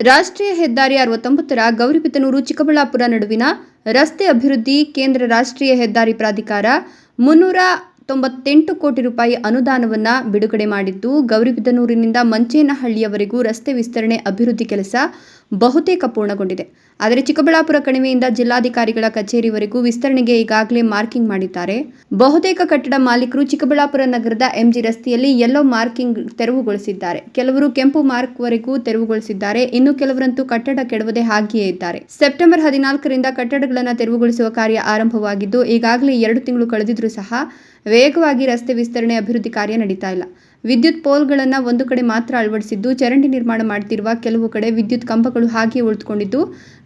ರಾಷ್ಟ್ರೀಯ ಹೆದ್ದಾರಿ 69ರ ಗೌರಿಬಿದನೂರು ಚಿಕ್ಕಬಳ್ಳಾಪುರ ನಡುವಿನ ರಸ್ತೆ ಅಭಿವೃದ್ಧಿ ಕೇಂದ್ರ ರಾಷ್ಟ್ರೀಯ ಹೆದ್ದಾರಿ ಪ್ರಾಧಿಕಾರ 398 ಕೋಟಿ ರೂಪಾಯಿ ಅನುದಾನವನ್ನು ಬಿಡುಗಡೆ ಮಾಡಿದ್ದು, ಗೌರಿಬಿದನೂರಿನಿಂದ ಮಂಚೇನಹಳ್ಳಿಯವರೆಗೂ ರಸ್ತೆ ವಿಸ್ತರಣೆ ಅಭಿವೃದ್ಧಿ ಕೆಲಸ ಬಹುತೇಕ ಪೂರ್ಣಗೊಂಡಿದೆ. ಆದರೆ ಚಿಕ್ಕಬಳ್ಳಾಪುರ ಕಣಿವೆಯಿಂದ ಜಿಲ್ಲಾಧಿಕಾರಿಗಳ ಕಚೇರಿವರೆಗೂ ವಿಸ್ತರಣೆಗೆ ಈಗಾಗಲೇ ಮಾರ್ಕಿಂಗ್ ಮಾಡಿದ್ದಾರೆ. ಬಹುತೇಕ ಕಟ್ಟಡ ಮಾಲೀಕರು ಚಿಕ್ಕಬಳ್ಳಾಪುರ ನಗರದ ಎಂಜಿ ರಸ್ತೆಯಲ್ಲಿ ಯೆಲ್ಲೋ ಮಾರ್ಕಿಂಗ್ ತೆರವುಗೊಳಿಸಿದ್ದಾರೆ. ಕೆಲವರು ಕೆಂಪು ಮಾರ್ಕ್ವರೆಗೂ ತೆರವುಗೊಳಿಸಿದ್ದಾರೆ. ಇನ್ನು ಕೆಲವರಂತೂ ಕಟ್ಟಡ ಕೆಡವದೆ ಹಾಗೆಯೇ ಇದ್ದಾರೆ. ಸೆಪ್ಟೆಂಬರ್ 14ರಿಂದ ಕಟ್ಟಡಗಳನ್ನು ತೆರವುಗೊಳಿಸುವ ಕಾರ್ಯ ಆರಂಭವಾಗಿದ್ದು, ಈಗಾಗಲೇ 2 ತಿಂಗಳು ಕಳೆದಿದ್ರೂ ಸಹ ವೇಗವಾಗಿ ರಸ್ತೆ ವಿಸ್ತರಣೆ ಅಭಿವೃದ್ಧಿ ಕಾರ್ಯ ನಡೀತಾ ಇಲ್ಲ. ವಿದ್ಯುತ್ ಪೋಲ್ಗಳನ್ನು ಒಂದು ಕಡೆ ಮಾತ್ರ ಅಳವಡಿಸಿದ್ದು, ಚರಂಡಿ ನಿರ್ಮಾಣ ಮಾಡುತ್ತಿರುವ ಕೆಲವು ಕಡೆ ವಿದ್ಯುತ್ ಕಂಬಗಳು ಹಾಗೆಯೇ ಉಳಿದುಕೊಂಡಿದ್ದು,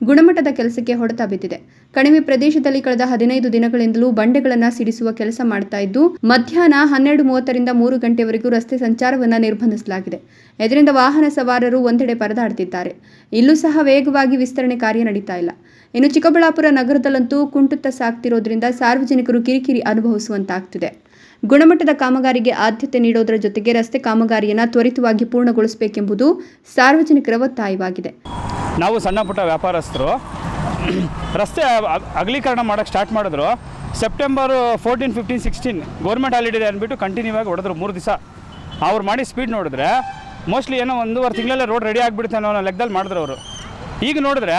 ಗುಣಮಟ್ಟದ ಕೆಲಸಕ್ಕೆ ಹೊಡೆತ ಬಿದ್ದಿದೆ. ಕಣಿವೆ ಪ್ರದೇಶದಲ್ಲಿ ಕಳೆದ 15 ದಿನಗಳಿಂದಲೂ ಬಂಡೆಗಳನ್ನು ಸಿಡಿಸುವ ಕೆಲಸ ಮಾಡ್ತಾ ಇದ್ದು, ಮಧ್ಯಾಹ್ನ 12:30ರಿಂದ 3 ಗಂಟೆವರೆಗೂ ರಸ್ತೆ ಸಂಚಾರವನ್ನು ನಿರ್ಬಂಧಿಸಲಾಗಿದೆ. ಇದರಿಂದ ವಾಹನ ಸವಾರರು ಒಂದೆಡೆ ಪರದಾಡುತ್ತಿದ್ದಾರೆ. ಇಲ್ಲೂ ಸಹ ವೇಗವಾಗಿ ವಿಸ್ತರಣೆ ಕಾರ್ಯ ನಡೀತಾ ಇಲ್ಲ. ಇನ್ನು ಚಿಕ್ಕಬಳ್ಳಾಪುರ ನಗರದಲ್ಲಂತೂ ಕುಂಟುತ್ತಾ ಸಾಗ್ತಿರೋದ್ರಿಂದ ಸಾರ್ವಜನಿಕರು ಕಿರಿಕಿರಿ ಅನುಭವಿಸುವಂತಾಗ್ತಿದೆ. ಗುಣಮಟ್ಟದ ಕಾಮಗಾರಿಗೆ ಆದ್ಯತೆ ನೀಡೋದರ ಜೊತೆಗೆ ರಸ್ತೆ ಕಾಮಗಾರಿಯನ್ನು ತ್ವರಿತವಾಗಿ ಪೂರ್ಣಗೊಳಿಸಬೇಕೆಂಬುದು ಸಾರ್ವಜನಿಕರ ಒತ್ತಾಯವಾಗಿದೆ. ನಾವು ಸಣ್ಣ ಪುಟ್ಟ ವ್ಯಾಪಾರಸ್ಥರು ರಸ್ತೆ ಅಗಲೀಕರಣ ಮಾಡೋಕ್ಕೆ ಸ್ಟಾರ್ಟ್ ಮಾಡಿದ್ರು. ಸೆಪ್ಟೆಂಬರ್ 14, 15, 16 ಗೌರ್ಮೆಂಟ್ ಹಾಲಿಡೇ ಅಂದ್ಬಿಟ್ಟು ಕಂಟಿನ್ಯೂ ಆಗಿ ಹೊಡೆದ್ರು 3 ದಿವಸ. ಅವ್ರು ಮಾಡಿ ಸ್ಪೀಡ್ ನೋಡಿದ್ರೆ ಮೋಸ್ಟ್ಲಿ ಏನೋ 1.5 ತಿಂಗಳಲ್ಲೇ ರೋಡ್ ರೆಡಿ ಆಗಿಬಿಡುತ್ತೆ ಅನ್ನೋ ಲೆಕ್ಕದಲ್ಲಿ ಮಾಡಿದ್ರು ಅವರು. ಈಗ ನೋಡಿದ್ರೆ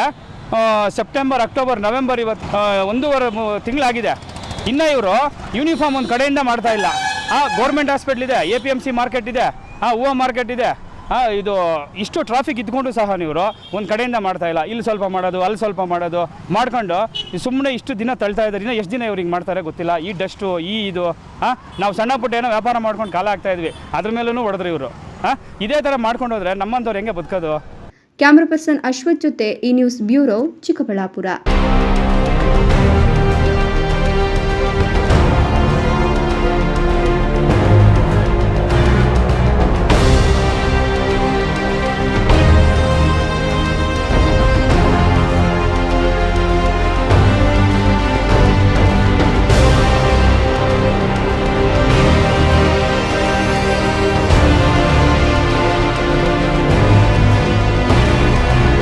ಸೆಪ್ಟೆಂಬರ್, ಅಕ್ಟೋಬರ್, ನವೆಂಬರ್, ಇವತ್ತು 1.5 ತಿಂಗಳಾಗಿದೆ. ಇನ್ನು ಇವರು ಯೂನಿಫಾರ್ಮ್ ಒಂದು ಕಡೆಯಿಂದ ಮಾಡ್ತಾ ಇಲ್ಲ. ಗೌರ್ಮೆಂಟ್ ಹಾಸ್ಪಿಟ್ಲ್ ಇದೆ, APMC ಮಾರ್ಕೆಟ್ ಇದೆ, ಹೂವು ಮಾರ್ಕೆಟ್ ಇದೆ, ಇದು ಇಷ್ಟು ಟ್ರಾಫಿಕ್ ಇದ್ಕೊಂಡು ಸಹ ಇವರು ಒಂದು ಕಡೆಯಿಂದ ಮಾಡ್ತಾ ಇಲ್ಲ. ಇಲ್ಲಿ ಸ್ವಲ್ಪ ಮಾಡೋದು, ಅಲ್ಲಿ ಸ್ವಲ್ಪ ಮಾಡೋದು ಮಾಡ್ಕೊಂಡು ಸುಮ್ಮನೆ ಇಷ್ಟು ದಿನ ತಳ್ತಾ ಇದ್ದಾರೆ. ಇನ್ನೂ ಎಷ್ಟು ದಿನ ಇವ್ರಿಗೆ ಮಾಡ್ತಾರೆ ಗೊತ್ತಿಲ್ಲ. ಈ ಡಸ್ಟು, ಇದು ನಾವು ಸಣ್ಣ ಪುಟ್ಟ ಏನೋ ವ್ಯಾಪಾರ ಮಾಡ್ಕೊಂಡು ಕಾಲ ಆಗ್ತಾ ಇದ್ವಿ, ಅದ್ರ ಮೇಲೂ ಹೊಡೆದ್ರು ಇವರು. ಇದೇ ಥರ ಮಾಡ್ಕೊಂಡು ಹೋದ್ರೆ ನಮ್ಮಂಥವ್ರು ಹೆಂಗೆ ಬದುಕೋದು? ಕ್ಯಾಮರಾ ಪರ್ಸನ್ ಅಶ್ವಥ್ ಜೊತೆ ಈ ನ್ಯೂಸ್ ಬ್ಯೂರೋ, ಚಿಕ್ಕಬಳ್ಳಾಪುರ.